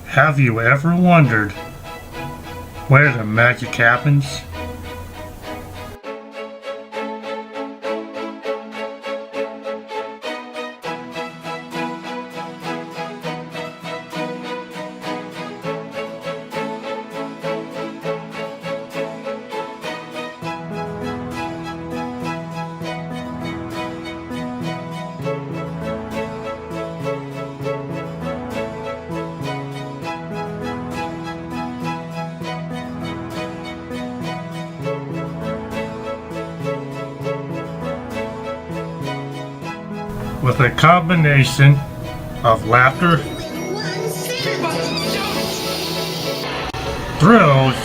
Have you ever wondered where the magic happens? With a combination of laughter, thrills,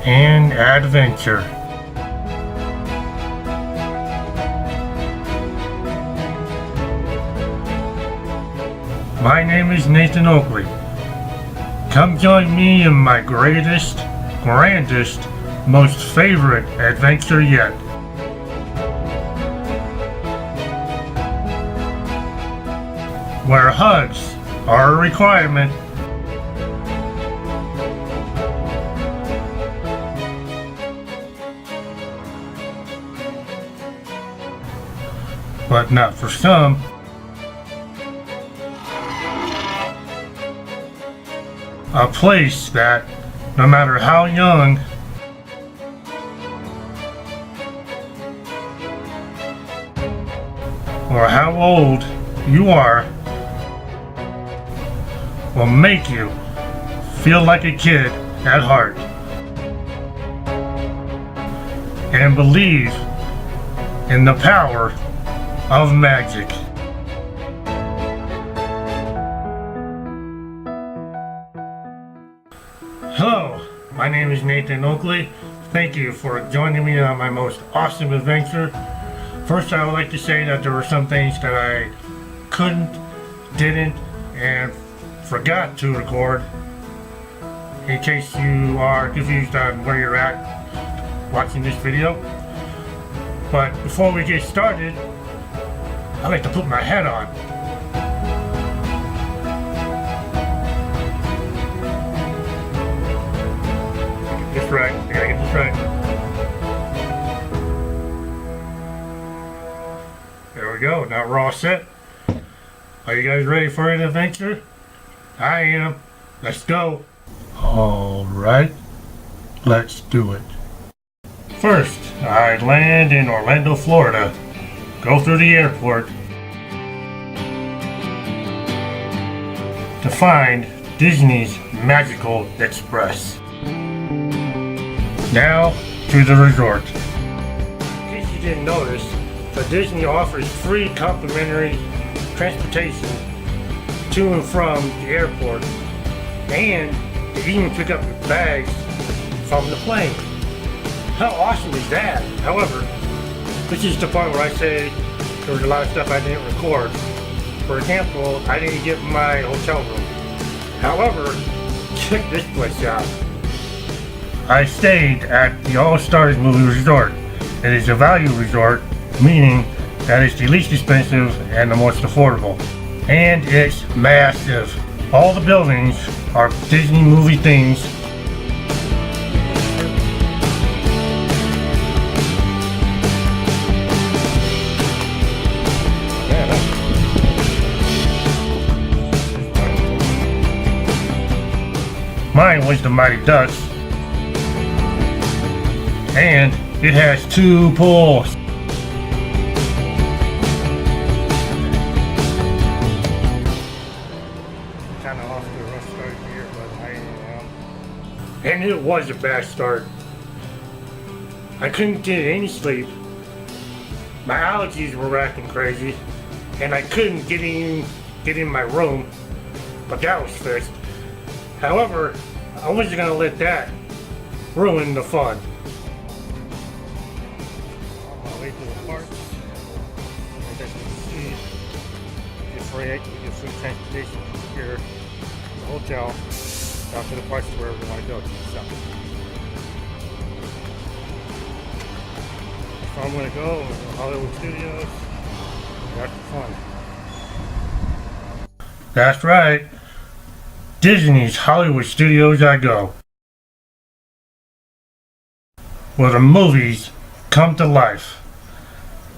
and adventure. My name is Nathan Oakley. Come join me in my greatest, grandest, most favorite adventure yet. Where hugs are a requirement. But not for some. A place that, no matter how young or how old you are, will make you feel like a kid at heart and believe in the power of magic. Hello, my name is Nathan Oakley. Thank you for joining me on my most awesome adventure. First, I would like to say that there were some things that I couldn't, didn't, and forgot to record. In case you are confused on where you're at watching this video. But before we get started, I like to put my hat on. Get this right. I gotta get this right. There we go. Now we're all set. Are you guys ready for an adventure? I am. Let's go. Alright. Let's do it. First, I land in Orlando, Florida. Go through the airport to find Disney's Magical Express. Now to the resort. In case you didn't notice, the Disney offers free complimentary transportation to and from the airport, and they even pick up your bags from the plane. How awesome is that? However, this is the part where I say there was a lot of stuff I didn't record. For example, I didn't get my hotel room. However, check this place out. I stayed at the All Stars Movie Resort. It is a value resort, meaning that it's the least expensive and the most affordable. And it's massive. All the buildings are Disney movie things. Mine was the Mighty Ducks, and it has 2 pools. Kind of off to a rough start here, but I am. And it was a bad start. I couldn't get any sleep, my allergies were acting crazy, and I couldn't get in my room, but that was fixed. However, I wasn't gonna let that ruin the fun. On my way to the park, as you can see, we get free transportation here, the hotel, out to the parks wherever we want to go. So I'm gonna go to Hollywood Studios. That's fun. That's right. Disney's Hollywood Studios I go. Where the movies come to life.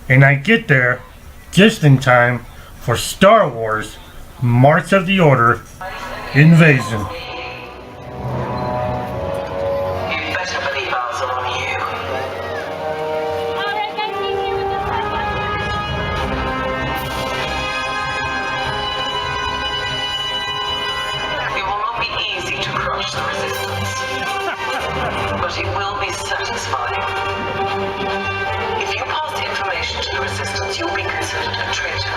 And I get there just in time for Star Wars March of the Order Invasion. The resistance, but it will be satisfying. If you pass the information to the resistance, you'll be considered a traitor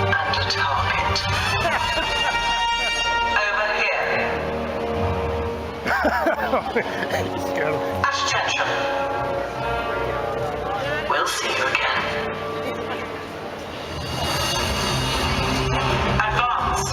and a target. Over here. At attention. We'll see you again. Advance.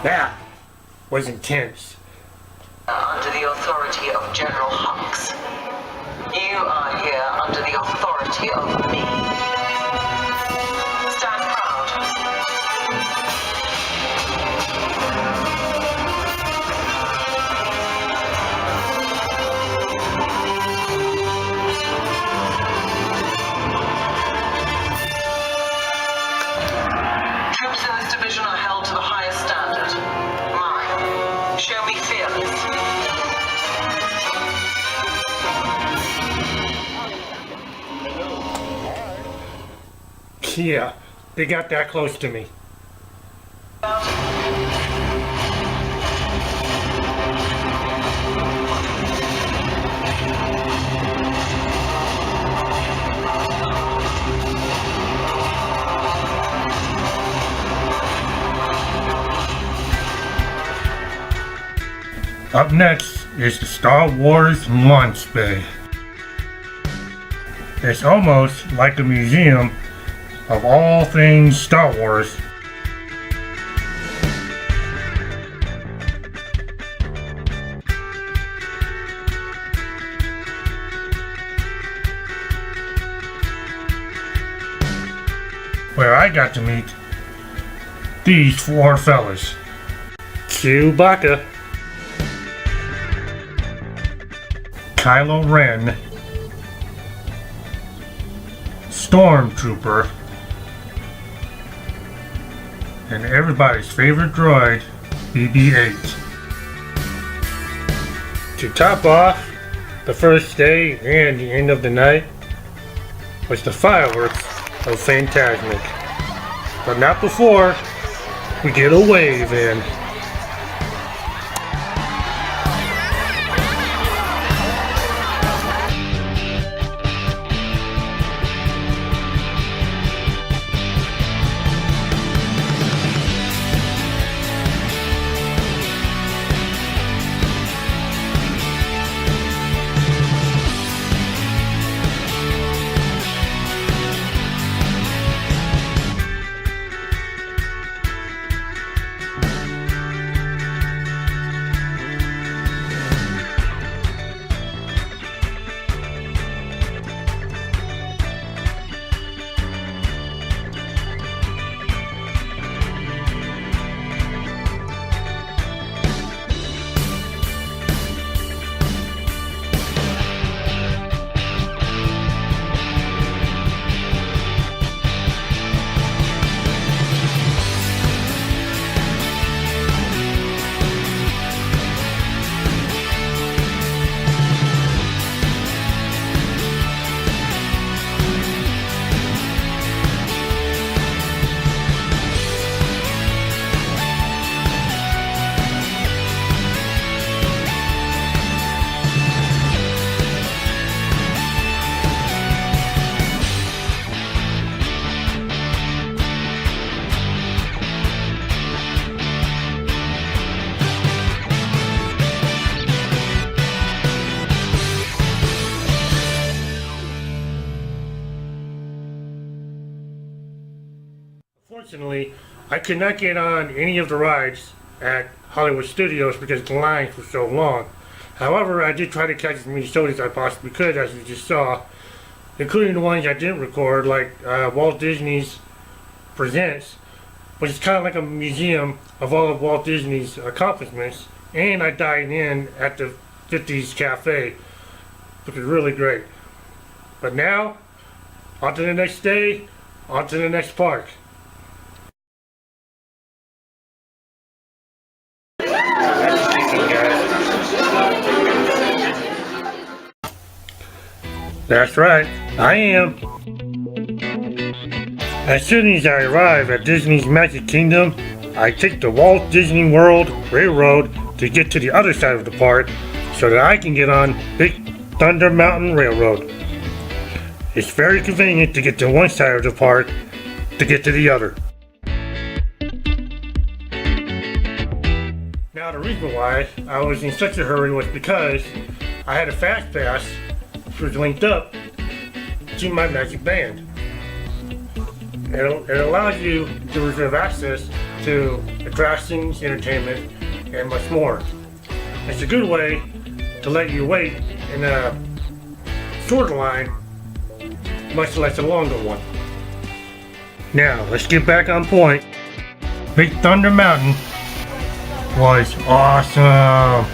That was intense. Under the authority of General Hux. You are here under the authority of me. Stand proud. Troops in this division are held to the highest standard. Mine. Show me fearless. Yeah, they got that close to me. Up next is the Star Wars Launch Bay. It's almost like a museum of all things Star Wars. Where I got to meet these four fellas. Chewbacca, Kylo Ren, Stormtrooper, and everybody's favorite droid, BB-8. To top off the first day and the end of the night was the fireworks of Fantasmic. But not before we get a wave in. Unfortunately, I could not get on any of the rides at Hollywood Studios because the lines were so long. However, I did try to catch as many shows as I possibly could, as you just saw, including the ones I didn't record, like Walt Disney's Presents, which is kind of like a museum of all of Walt Disney's accomplishments. And I dined in at the 50s Cafe, which was really great. But now, on to the next day, on to the next park. That's right, I am. As soon as I arrive at Disney's Magic Kingdom, I take the Walt Disney World Railroad to get to the other side of the park so that I can get on Big Thunder Mountain Railroad. It's very convenient to get to one side of the park to get to the other. Now the reason why I was in such a hurry was because I had a fast pass which was linked up to my Magic Band. It allows you to reserve access to attractions, entertainment, and much more. It's a good way to let you wait in a shorter line, much less a longer one. Now, let's get back on point. Big Thunder Mountain was awesome.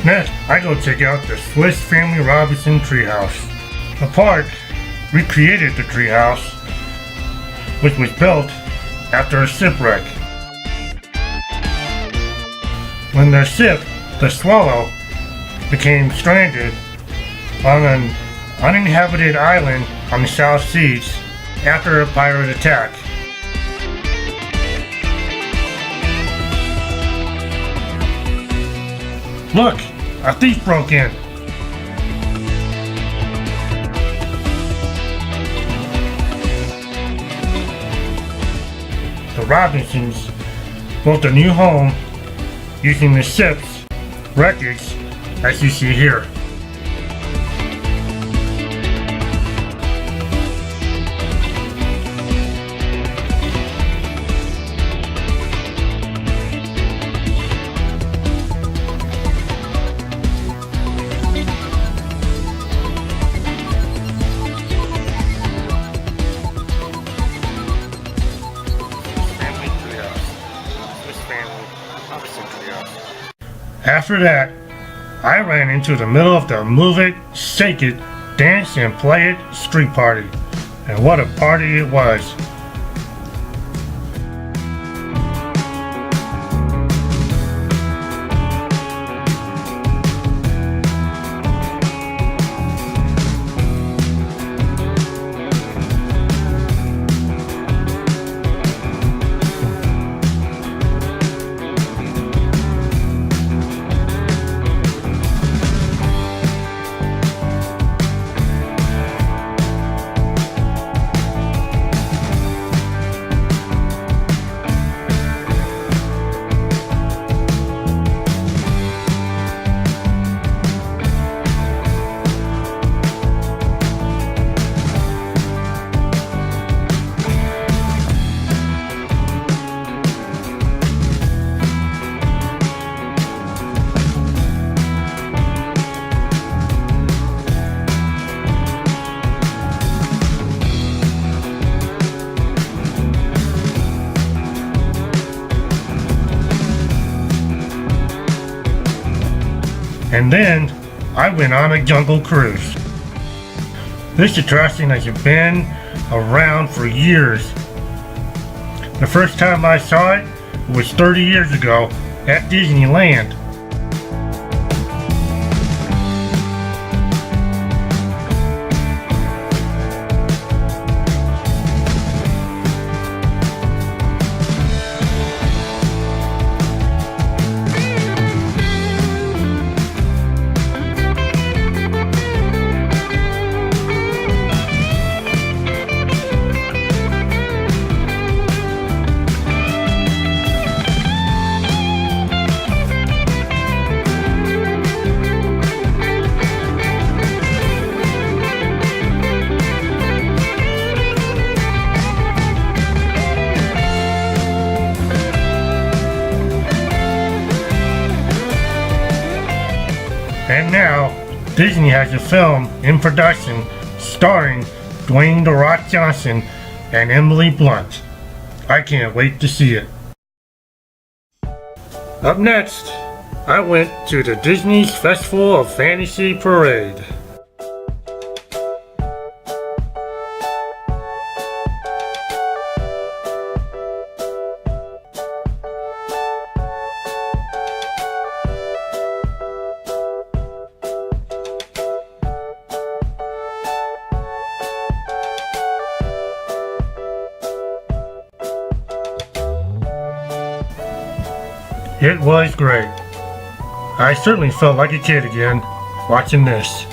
Next, I go check out the Swiss Family Robinson Treehouse. The park recreated the treehouse, which was built after a shipwreck. When their ship, the Swallow, became stranded on an uninhabited island on the South Seas after a pirate attack. Look! A thief broke in! The Robinsons built a new home using the ship's wreckage, as you see here. After that, I ran into the middle of the Move It, Shake It, Dance and Play It street party. And what a party it was. And then I went on a jungle cruise. This attraction has been around for years. The first time I saw it was 30 years ago at Disneyland. And now, Disney has a film in production starring Dwayne "The Rock" Johnson and Emily Blunt. I can't wait to see it. Up next, I went to the Disney's Festival of Fantasy Parade. It was great. I certainly felt like a kid again watching this.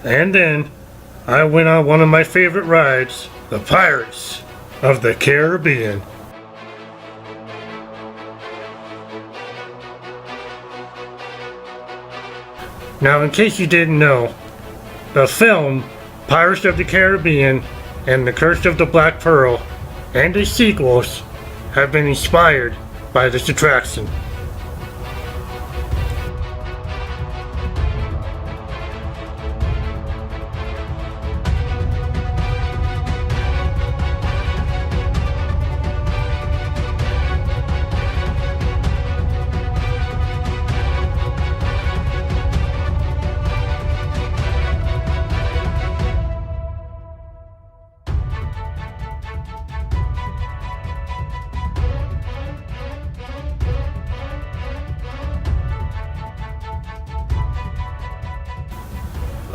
And then I went on one of my favorite rides, the Pirates of the Caribbean. Now, in case you didn't know, the film Pirates of the Caribbean and The Curse of the Black Pearl and the sequels have been inspired by this attraction.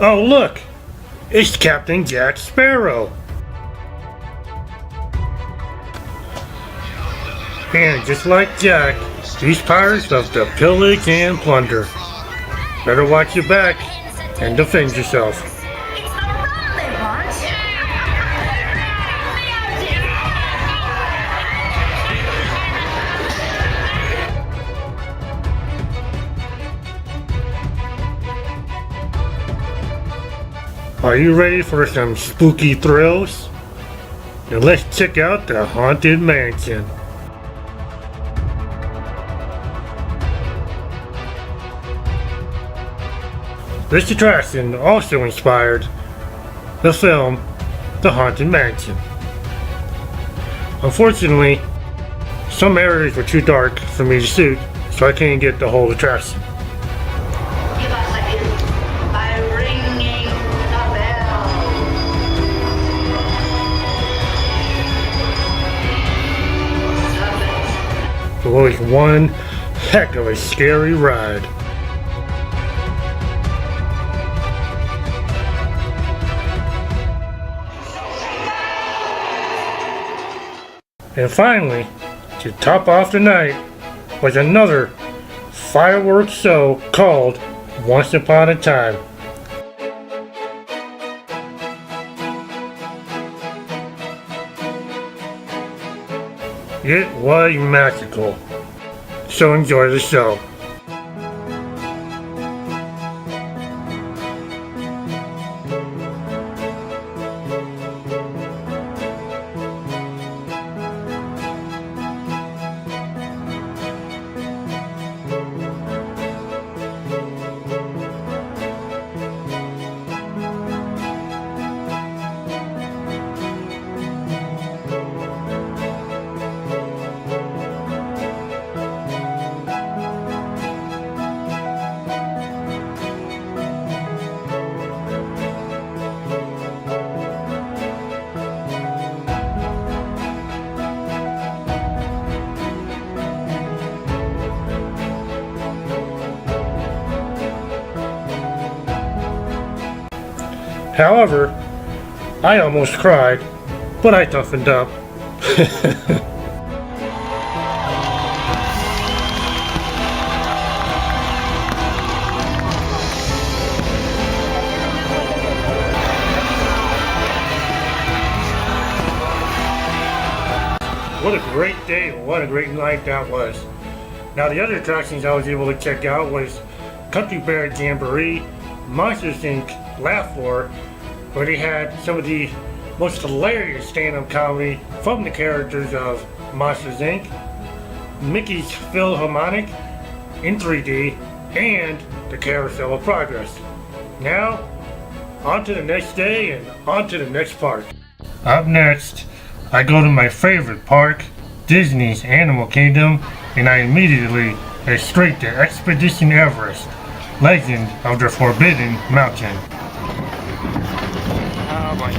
Oh look! It's Captain Jack Sparrow! And just like Jack, these pirates love to pillage and plunder. Better watch your back and defend yourself. It's the rum they want. Are you ready for some spooky thrills? Then let's check out the Haunted Mansion. This attraction also inspired the film The Haunted Mansion. Unfortunately, some areas were too dark for me to shoot, so I couldn't get the whole attraction. Give us a hint by ringing the bell. It was one heck of a scary ride. And finally, to top off the night, was another fireworks show called Once Upon a Time. It was magical, so enjoy the show. However, I almost cried, but I toughened up. What a great day, what a great night that was. Now the other attractions I was able to check out was Country Bear Jamboree, Monsters Inc. Laugh Floor, where they had some of the most hilarious stand-up comedy from the characters of Monsters Inc., Mickey's Philharmonic in 3D, and the Carousel of Progress. Now, on to the next day and on to the next park. Up next, I go to my favorite park, Disney's Animal Kingdom, and I immediately head straight to Expedition Everest, Legend of the Forbidden Mountain. Oh boy.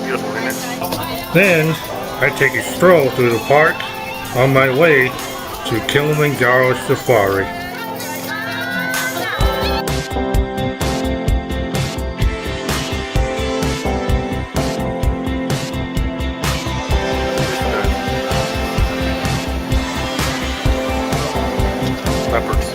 Beautiful, isn't it? Then I take a stroll through the park on my way to Kilimanjaro Safari. Leopards.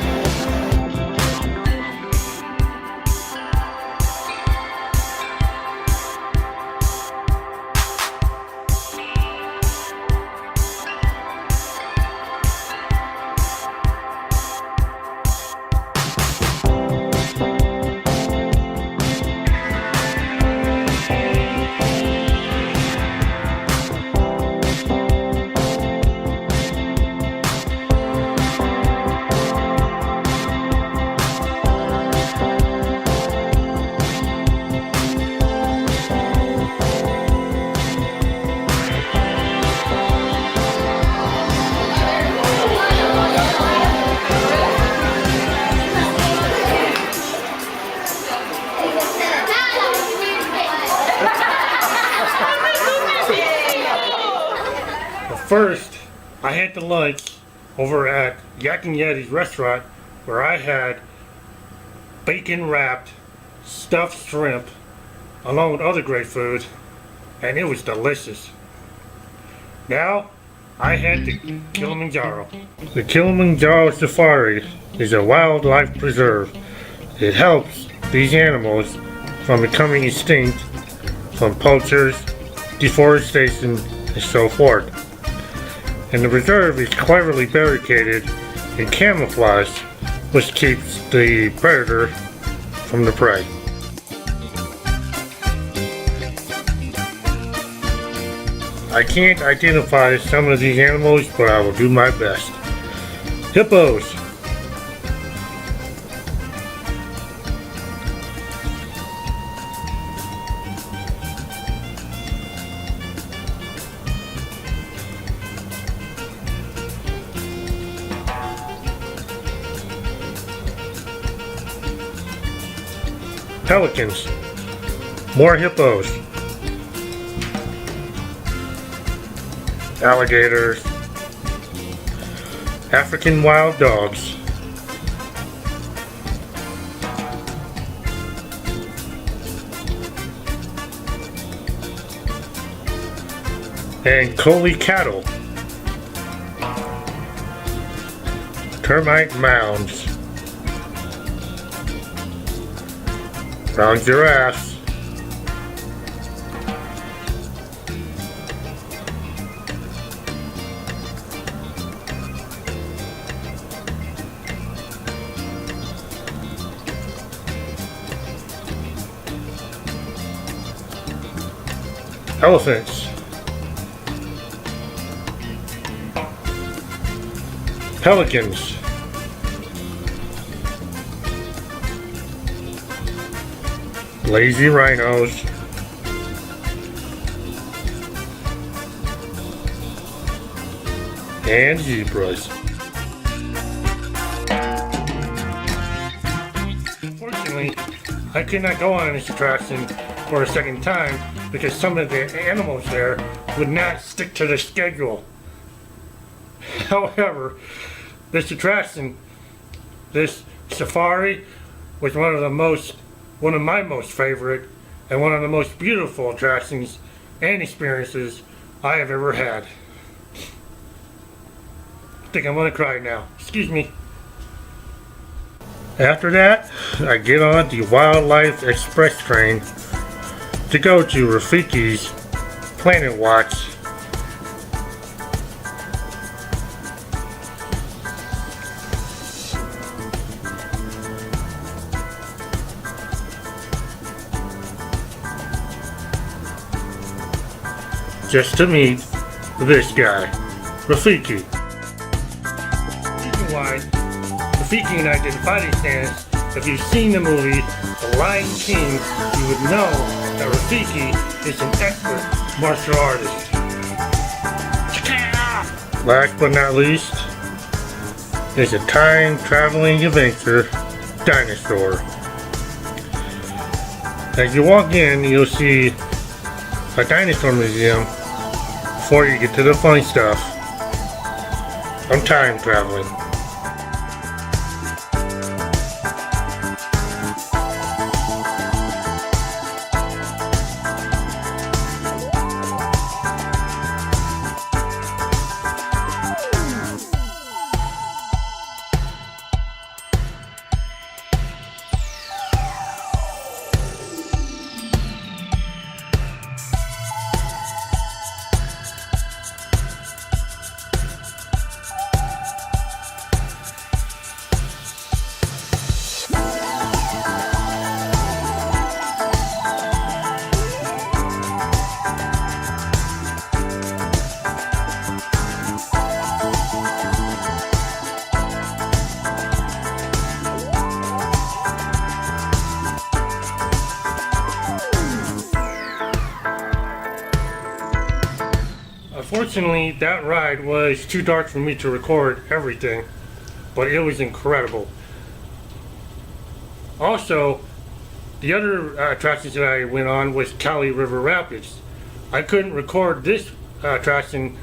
First, I had the lunch over at Yak and Yeti's restaurant where I had bacon wrapped stuffed shrimp along with other great food, and it was delicious. Now, I had the Kilimanjaro. The Kilimanjaro Safari is a wildlife preserve. It helps these animals from becoming extinct from poachers, deforestation, and so forth. And the reserve is cleverly barricaded and camouflaged, which keeps the predator from the prey. I can't identify some of these animals, but I will do my best. Hippos. Pelicans. More hippos. Alligators. African wild dogs. And Collie cattle. Termite mounds. Brown giraffes. Elephants. Pelicans. Lazy rhinos. And zebras. Unfortunately, I could not go on this attraction for a second time because some of the animals there would not stick to the schedule. However, this attraction, this safari, was one of my most favorite and one of the most beautiful attractions and experiences I have ever had. I think I'm gonna cry now. Excuse me. After that, I get on the Wildlife Express train to go to Rafiki's Planet Watch. Just to meet this guy, Rafiki. The reason why Rafiki and I did fighting stance, if you've seen the movie The Lion King, you would know that Rafiki is an expert martial artist. Last but not least, is a time-traveling adventure dinosaur. As you walk in, you'll see a dinosaur museum before you get to the funny stuff. I'm time traveling. Unfortunately, that ride was too dark for me to record everything, but it was incredible. Also, the other attractions that I went on was Cali River Rapids. I couldn't record this attraction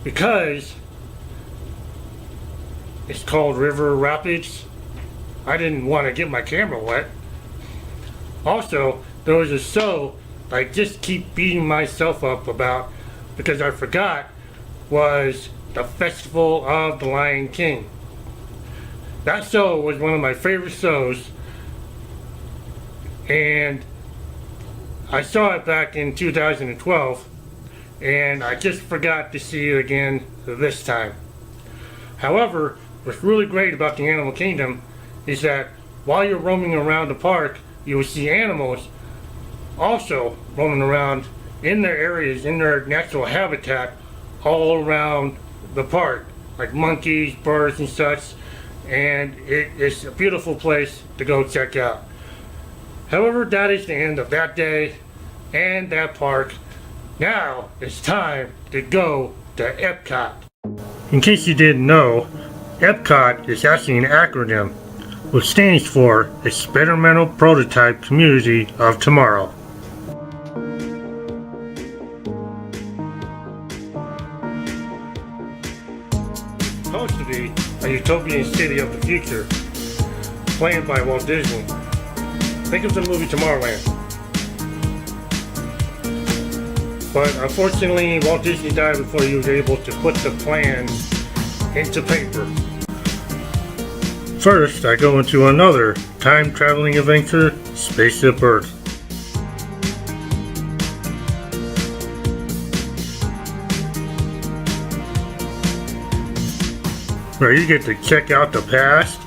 because it's called River Rapids. I didn't want to get my camera wet. Also, there was a show I just keep beating myself up about because I forgot, was the Festival of the Lion King. That show was one of my favorite shows, and I saw it back in 2012, and I just forgot to see it again this time. However, what's really great about the Animal Kingdom is that while you're roaming around the park, you will see animals also roaming around in their areas, in their natural habitat, all around the park, like monkeys, birds, and such. And it's a beautiful place to go check out. However, that is the end of that day and that park. Now it's time to go to EPCOT. In case you didn't know, EPCOT is actually an acronym, which stands for Experimental Prototype Community of Tomorrow. Supposed to be a utopian city of the future, planned by Walt Disney. Think of the movie Tomorrowland. But unfortunately, Walt Disney died before he was able to put the plans into paper. First, I go into another time-traveling adventure, Spaceship Earth. Where you get to check out the past,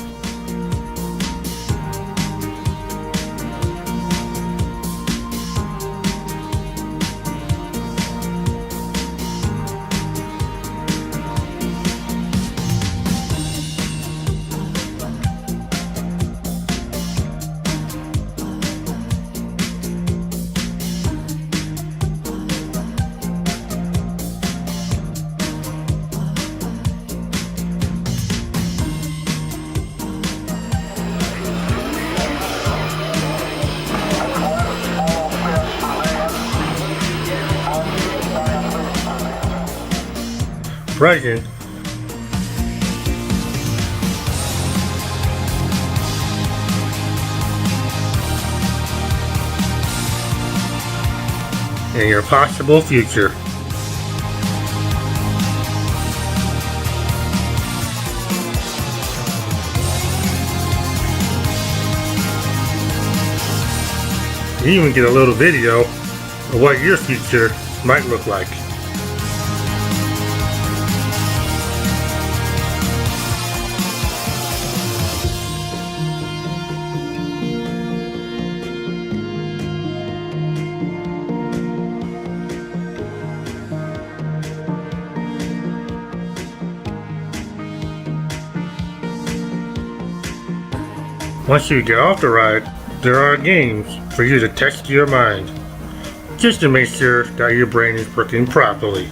present. And your possible future. You even get a little video of what your future might look like. Once you get off the ride, there are games for you to test your mind, just to make sure that your brain is working properly.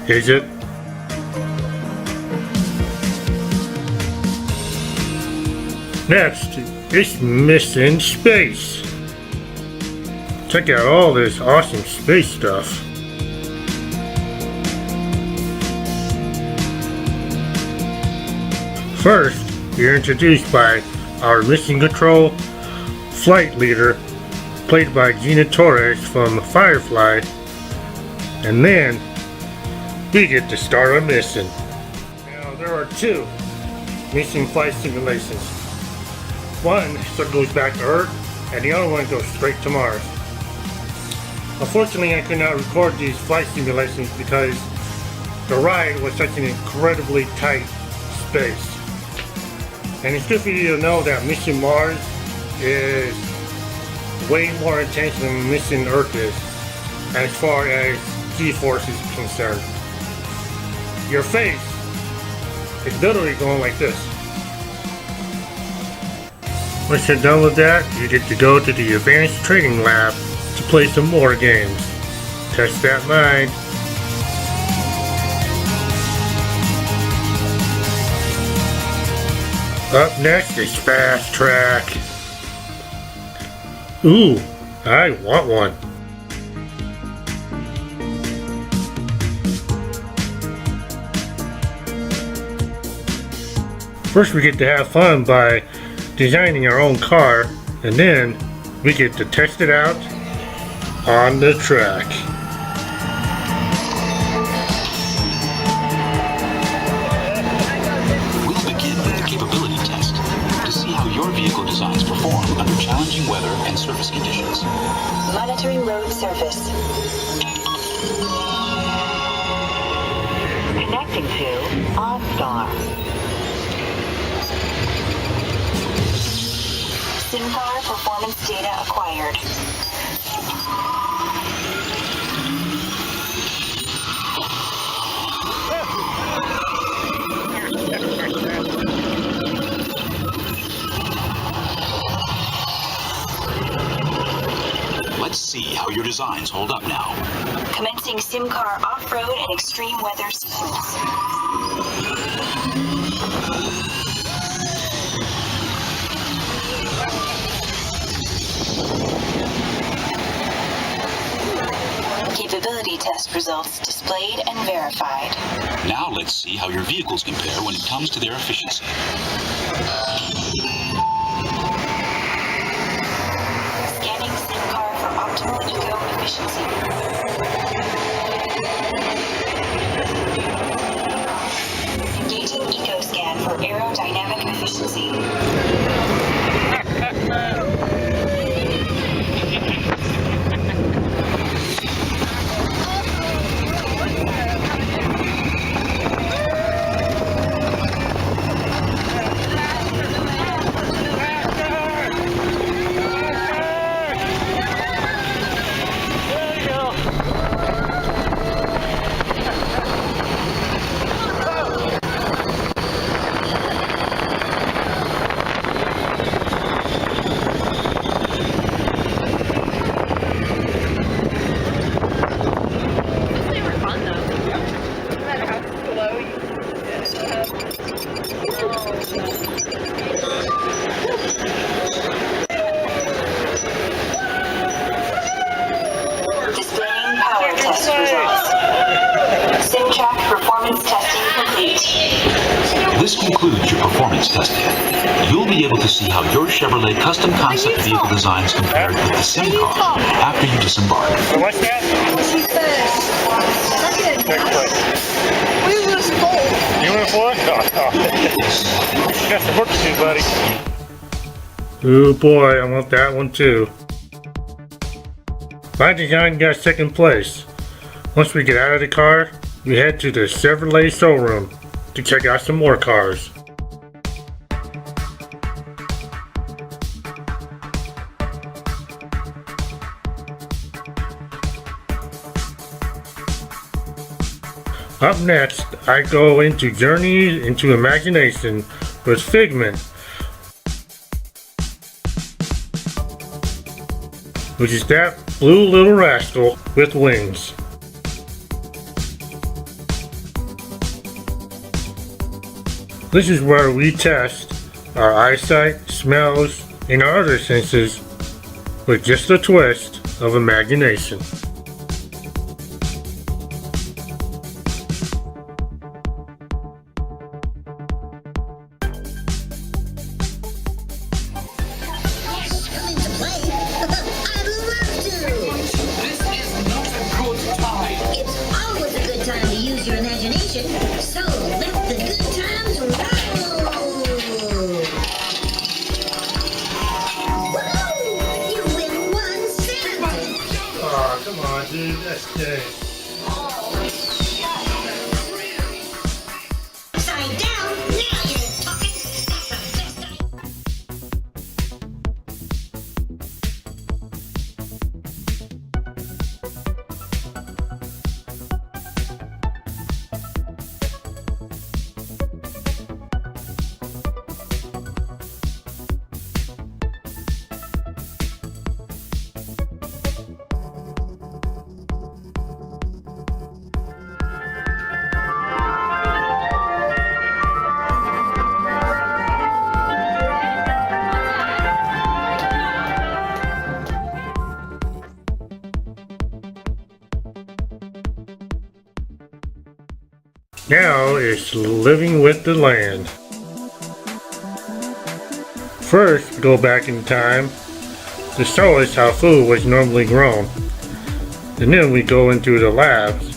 Is it? Next is Mission Space. Check out all this awesome space stuff. First, you're introduced by our mission control flight leader, played by Gina Torres from Firefly, and then we get to start a mission. Now there are two mission flight simulations. One circles back to Earth, and the other one goes straight to Mars. Unfortunately, I could not record these flight simulations because the ride was such an incredibly tight space. And it's good for you to know that Mission Mars is way more intense than Mission Earth is, as far as G-force is concerned. Your face is literally going like this. Once you're done with that, you get to go to the Advanced Training Lab to play some more games. Test that mind. Up next is Fast Track. Ooh, I want one. First we get to have fun by designing our own car, and then we get to test it out on the track. Your vehicle designs perform under challenging weather and surface conditions. Monitoring road surface. Connecting to OnStar. SimCar performance data acquired. Let's see how your designs hold up now. Commencing SimCar off-road and extreme weather sequence. Capability test results displayed and verified. Now let's see how your vehicles compare when it comes to their efficiency. Optimal eco efficiency. Engaging eco scan for aerodynamic efficiency. Performance testing complete. This concludes your performance testing. You'll be able to see how your Chevrolet custom concept vehicle designs compared with the sim car after you disembark. So what's that? She said, second. Next place. We was full. You went for it? No, no. You got some work to do, buddy. Oh boy, I want that one too. My design got second place. Once we get out of the car, we head to the Chevrolet showroom to check out some more cars. Up next, I go into Journey into Imagination with Figment, which is that blue little rascal with wings. This is where we test our eyesight, smells, and our other senses with just a twist of imagination. So let the good times roll! Woo! You win 170! Oh, come on, dude, that's gay. Upside down, now you're talking! Now it's living with the land. First, go back in time to show us how food was normally grown. And then we go into the labs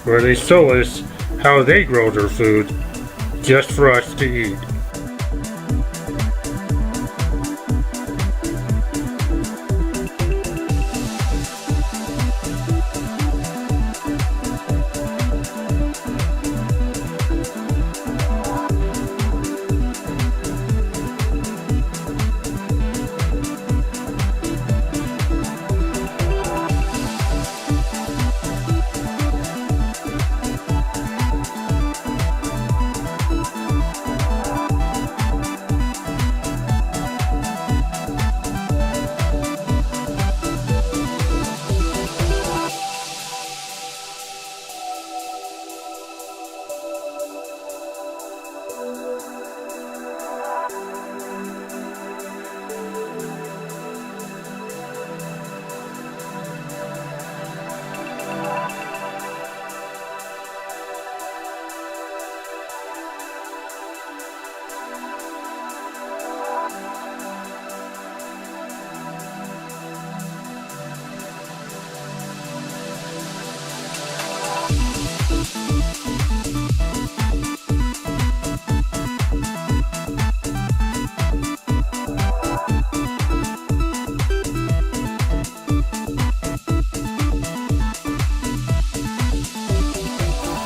where they show us how they grow their food just for us to eat.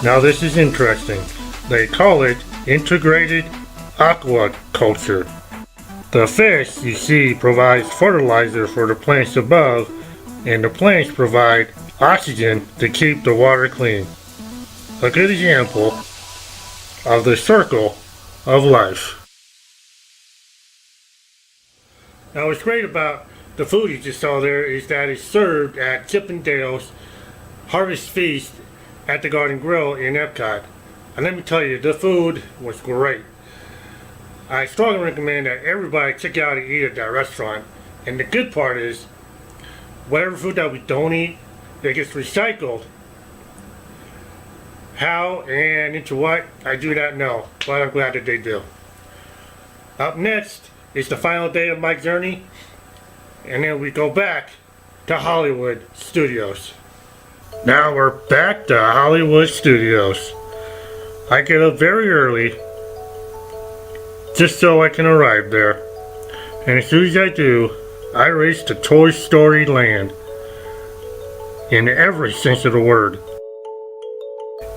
Now this is interesting. They call it integrated aquaculture. The fish you see provides fertilizer for the plants above, and the plants provide oxygen to keep the water clean. A good example of the circle of life. Now what's great about the food you just saw there is that it's served at Chip and Dale's Harvest Feast at the Garden Grill in EPCOT. And let me tell you, the food was great. I strongly recommend that everybody check out and eat at that restaurant. And the good part is, whatever food that we don't eat, that gets recycled, How and into what, I do not know, but I'm glad that they do. Up next is the final day of my journey, and then we go back to Hollywood Studios. Now we're back to Hollywood Studios. I get up very early, just so I can arrive there. And as soon as I do, I race to Toy Story Land. In every sense of the word.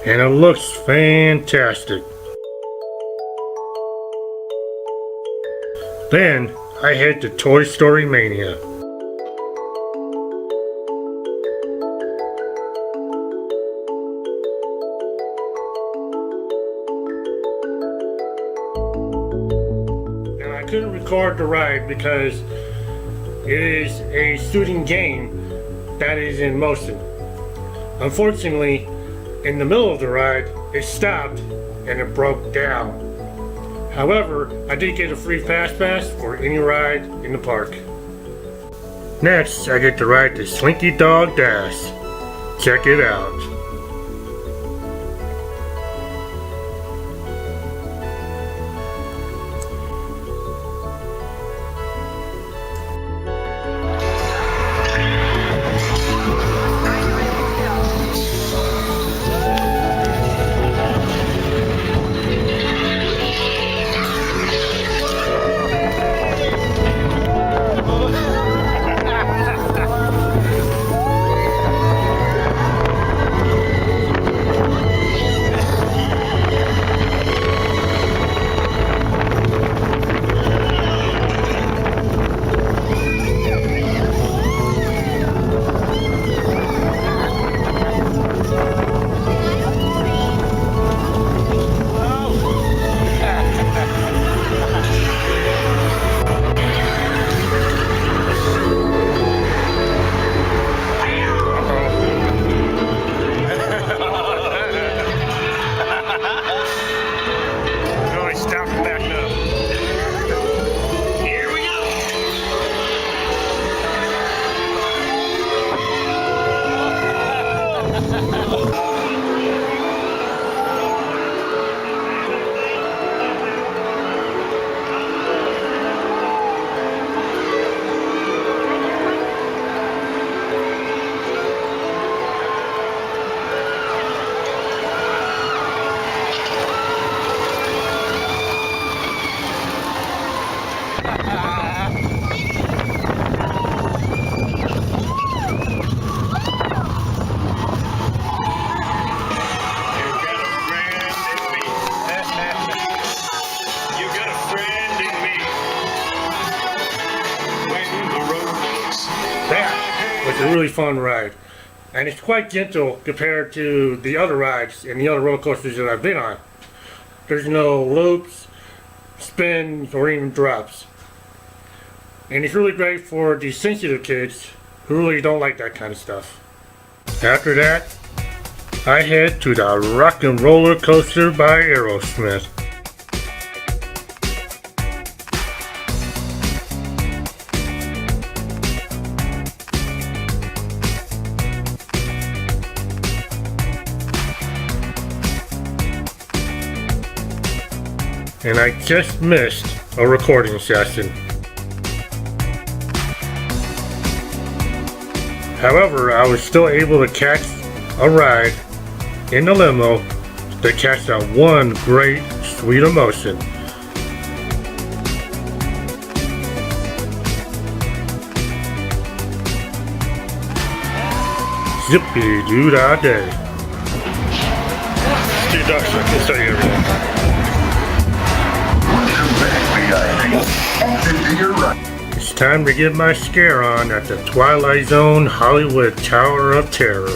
And it looks fantastic. Then I head to Toy Story Mania. Now I couldn't record the ride because it is a shooting game that is in motion. Unfortunately, in the middle of the ride, it stopped and it broke down. However, I did get a free fast pass for any ride in the park. Next, I get to ride the Slinky Dog Dash. Check it out. That was a really fun ride, and it's quite gentle compared to the other rides and the other roller coasters that I've been on. There's no loops, spins, or even drops. And it's really great for the sensitive kids who really don't like that kind of stuff. After that, I head to the Rock and Roller Coaster by Aerosmith. And I just missed a recording session. However, I was still able to catch a ride in the limo to catch that one great sweet emotion. Zippy-doo-dah-day. Steve Ducks, I can tell you everything. It's time to get my scare on at the Twilight Zone Hollywood Tower of Terror.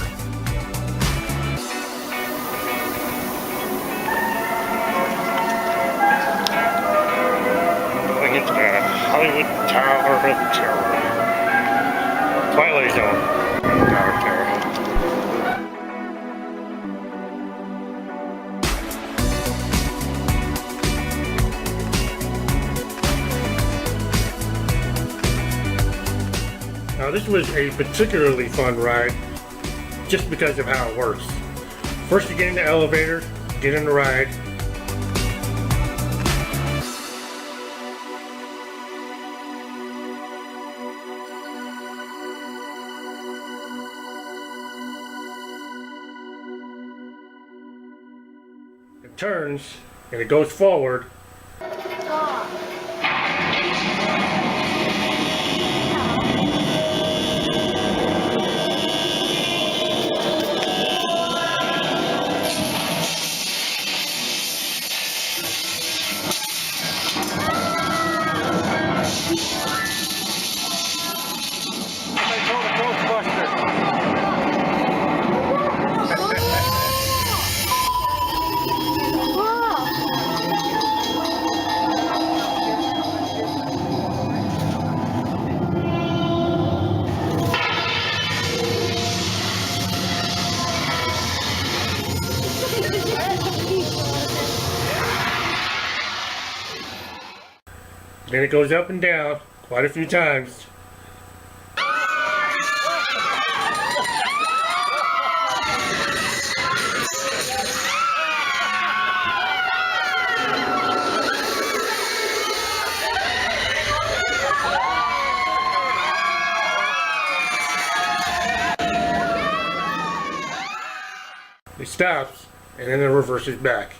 Going into the Hollywood Tower of Terror. Twilight Zone Tower of Terror. Now this was a particularly fun ride just because of how it works. First, you get in the elevator, get in the ride. It turns and it goes forward. Then it goes up and down quite a few times. It stops and then it reverses back.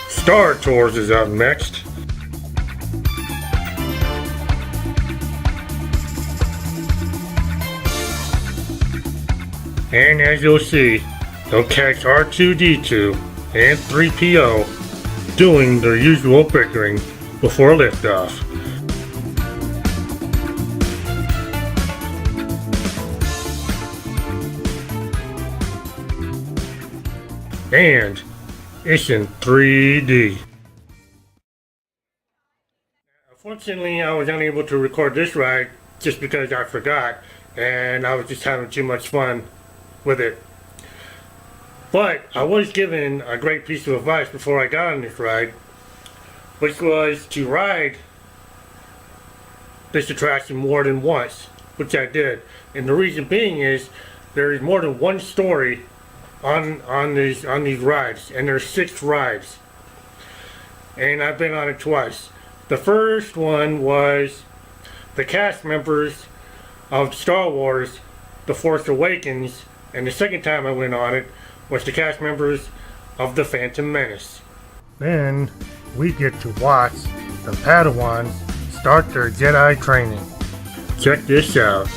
Star Tours is up next. And as you'll see, they'll catch R2-D2 and 3PO doing their usual bickering before liftoff. And it's in 3D. Unfortunately, I was unable to record this ride just because I forgot, and I was just having too much fun with it. But I was given a great piece of advice before I got on this ride, which was to ride this attraction more than once, which I did. And the reason being is there is more than one story on these rides, and there's 6 rides, and I've been on it twice. The first one was the cast members of Star Wars The Force Awakens, and the second time I went on it was the cast members of The Phantom Menace. Then we get to watch the Padawans start their Jedi training. Check this out.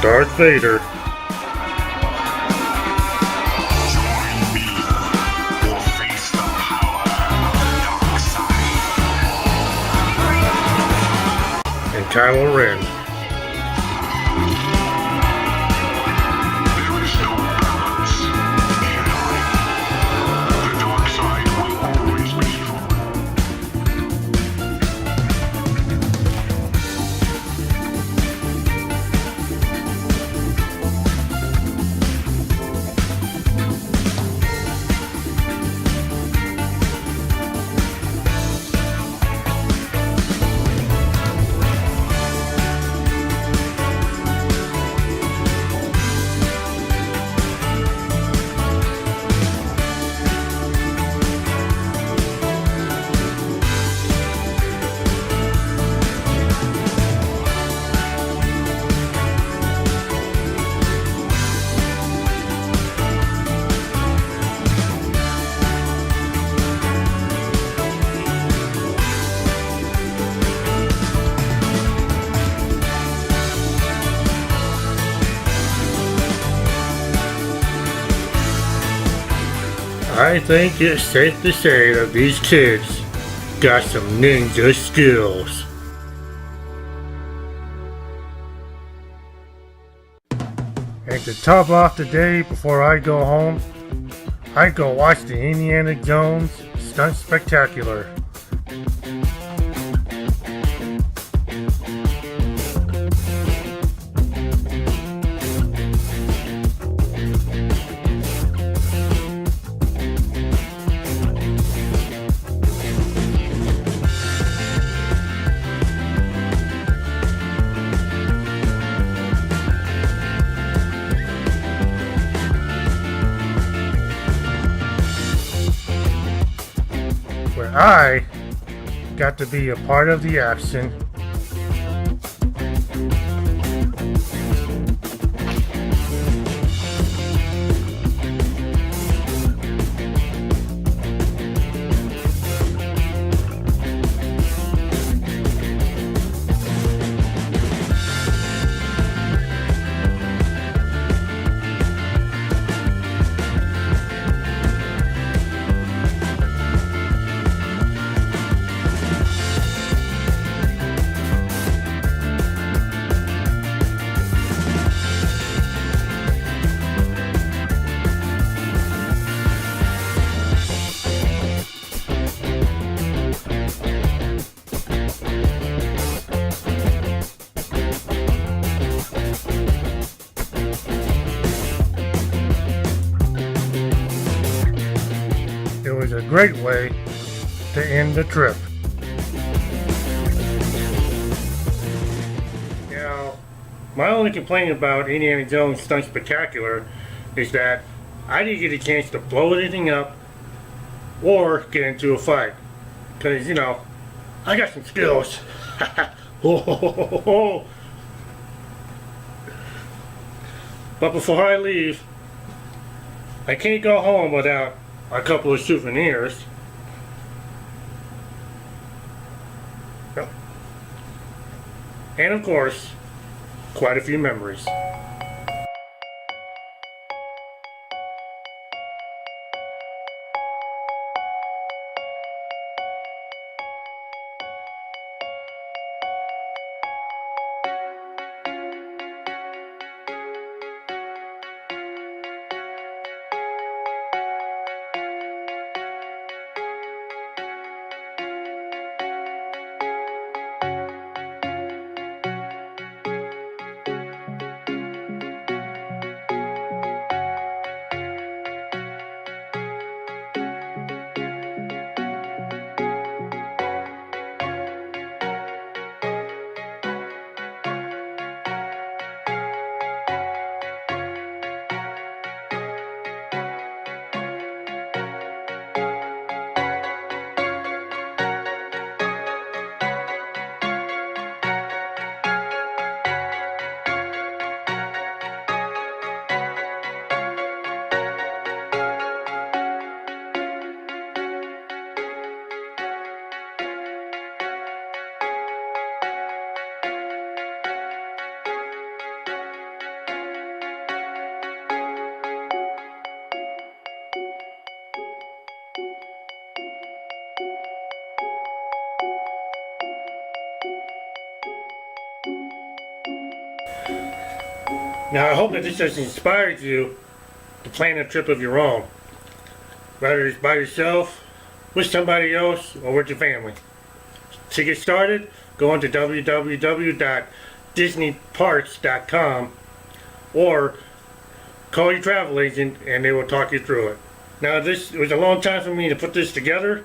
Darth Vader. Join me or face the power of the dark side. And Kylo Ren. There is no balance in life. The dark side will always be fun. I think it's safe to say that these kids got some ninja skills. And to top off the day before I go home, I go watch the Indiana Jones Stunt Spectacular. Where I got to be a part of the action. It was a great way to end the trip. Now, my only complaint about Indiana Jones Stunt Spectacular is that I didn't get a chance to blow anything up or get into a fight. Because, you know, I got some skills. But before I leave, I can't go home without a couple of souvenirs. Yep. And of course, quite a few memories. Now I hope that this has inspired you to plan a trip of your own, whether it's by yourself, with somebody else, or with your family. To get started, go on to www.disneyparks.com or call your travel agent and they will talk you through it. Now it was a long time for me to put this together.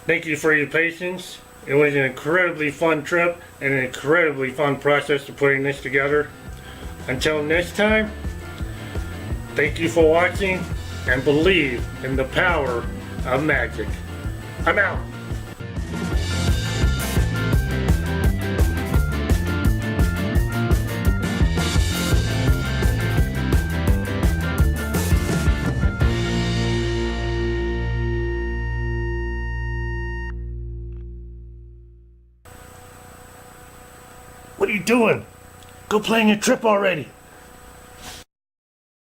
Thank you for your patience. It was an incredibly fun trip and an incredibly fun process to putting this together. Until next time, thank you for watching and believe in the power of magic. I'm out. What are you doing? Go plan your trip already.